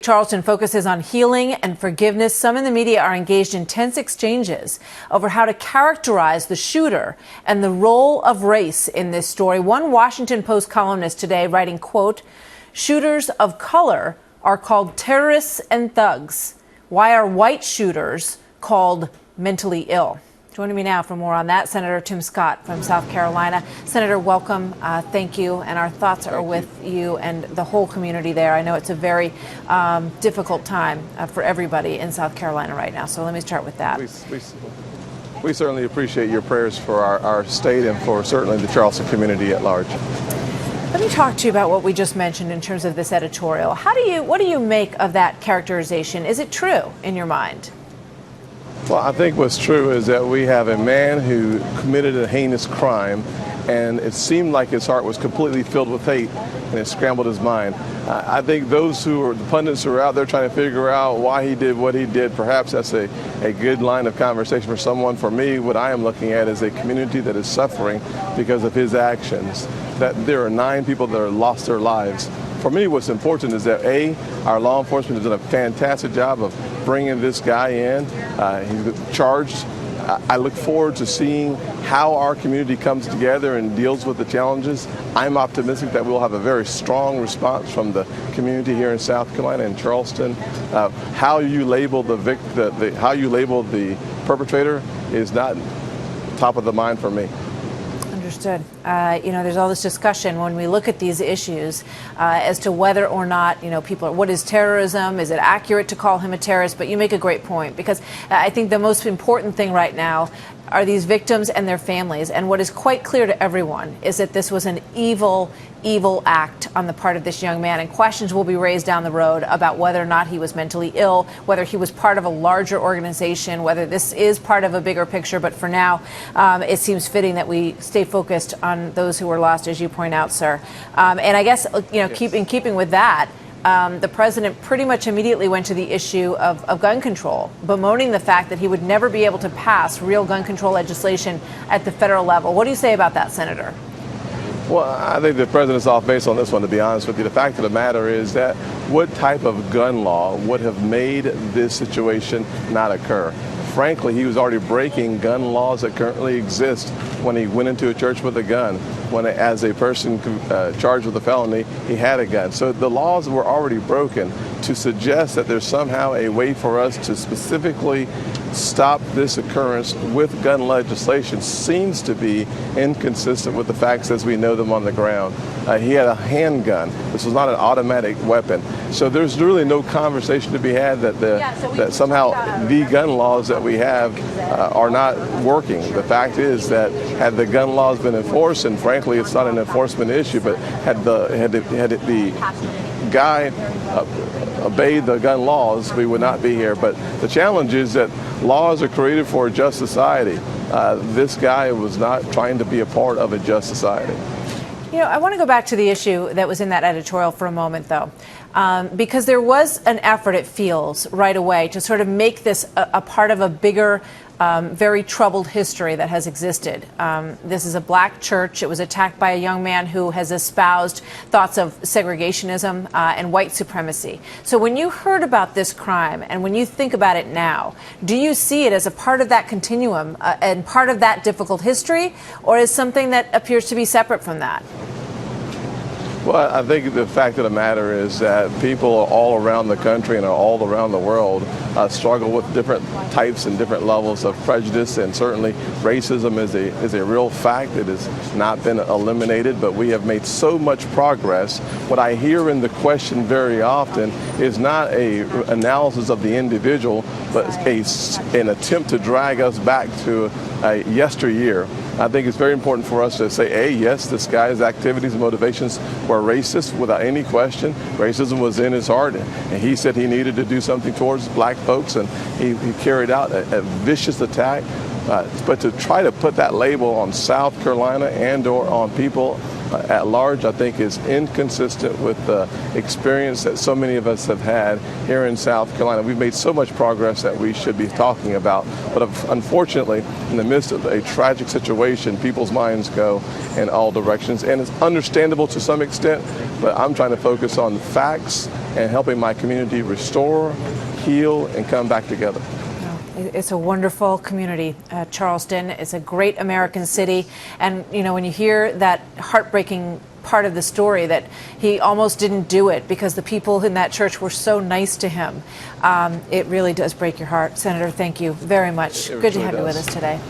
Charleston focuses on healing and forgiveness. Some in the media are engaged in tense exchanges over how to characterize the shooter and the role of race in this story. One Washington Post columnist today writing, quote, "Shooters of color are called terrorists and thugs. Why are white shooters called mentally ill?" Joining me now for more on that, Senator Tim Scott from South Carolina. Senator, welcome. Thank you. And our thoughts are with you and the whole community there. I know it's a very difficult time for everybody in South Carolina right now. So let me start with that. We certainly appreciate your prayers for our state and for certainly the Charleston community at large. Let me talk to you about what we just mentioned in terms of this editorial. What do you make of that characterization? Is it true in your mind? Well, I think what's true is that we have a man who committed a heinous crime, and it seemed like his heart was completely filled with hate, and it scrambled his mind. I think those the pundits who are out there trying to figure out why he did what he did, perhaps that's a good line of conversation for someone. For me, what I am looking at is a community that is suffering because of his actions, that there are 9 people that have lost their lives. For me, what's important is that, our law enforcement has done a fantastic job of bringing this guy in. He's charged. I look forward to seeing how our community comes together and deals with the challenges. I'm optimistic that we'll have a very strong response from the community here in South Carolina and Charleston. How you label how you label the perpetrator is not top of the mind for me. Understood. There's all this discussion when we look at these issues as to whether or not, what is terrorism? Is it accurate to call him a terrorist? But you make a great point, because I think the most important thing right now are these victims and their families. And what is quite clear to everyone is that this was an evil act on the part of this young man. And questions will be raised down the road about whether or not he was mentally ill, whether he was part of a larger organization, whether this is part of a bigger picture. But for now, it seems fitting that we stay focused on those who were lost, as you point out, sir. And I guess, keeping with that, the president pretty much immediately went to the issue of gun control, bemoaning the fact that he would never be able to pass real gun control legislation at the federal level. What do you say about that, Senator? Well, I think the president's off base on this one, to be honest with you. The fact of the matter is that what type of gun law would have made this situation not occur? Frankly, he was already breaking gun laws that currently exist when he went into a church with a gun. When, as a person charged with a felony, he had a gun. So the laws were already broken. To suggest that there's somehow a way for us to specifically stop this occurrence with gun legislation seems to be inconsistent with the facts as we know them on the ground. He had a handgun. This was not an automatic weapon. So there's really no conversation to be had that somehow the gun laws that we have are not working. The fact is that had the gun laws been enforced, and frankly it's not an enforcement issue, but had the guy obeyed the gun laws, we would not be here. But the challenge is that laws are created for a just society. This guy was not trying to be a part of a just society. I want to go back to the issue that was in that editorial for a moment, though, because there was an effort, it feels, right away to sort of make this a part of a bigger, very troubled history that has existed. This is a black church. It was attacked by a young man who has espoused thoughts of segregationism and white supremacy. So when you heard about this crime and when you think about it now, do you see it as a part of that continuum and part of that difficult history, or is something that appears to be separate from that? Well, I think the fact of the matter is that people all around the country and all around the world struggle with different types and different levels of prejudice, and certainly racism is a real fact. It has not been eliminated, but we have made so much progress. What I hear in the question very often is not an analysis of the individual, but an attempt to drag us back to yesteryear. I think it's very important for us to say, yes, this guy's activities and motivations were racist without any question. Racism was in his heart, and he said he needed to do something towards black folks, and he carried out a vicious attack. But to try to put that label on South Carolina and or on people at large, I think is inconsistent with the experience that so many of us have had here in South Carolina. We've made so much progress that we should be talking about, but unfortunately, in the midst of a tragic situation, people's minds go in all directions, and it's understandable to some extent, but I'm trying to focus on facts and helping my community restore, heal, and come back together. It's a wonderful community, Charleston. It's a great American city. And, you know, when you hear that heartbreaking part of the story that he almost didn't do it because the people in that church were so nice to him, it really does break your heart. Senator, thank you very much. Good to have you with us today.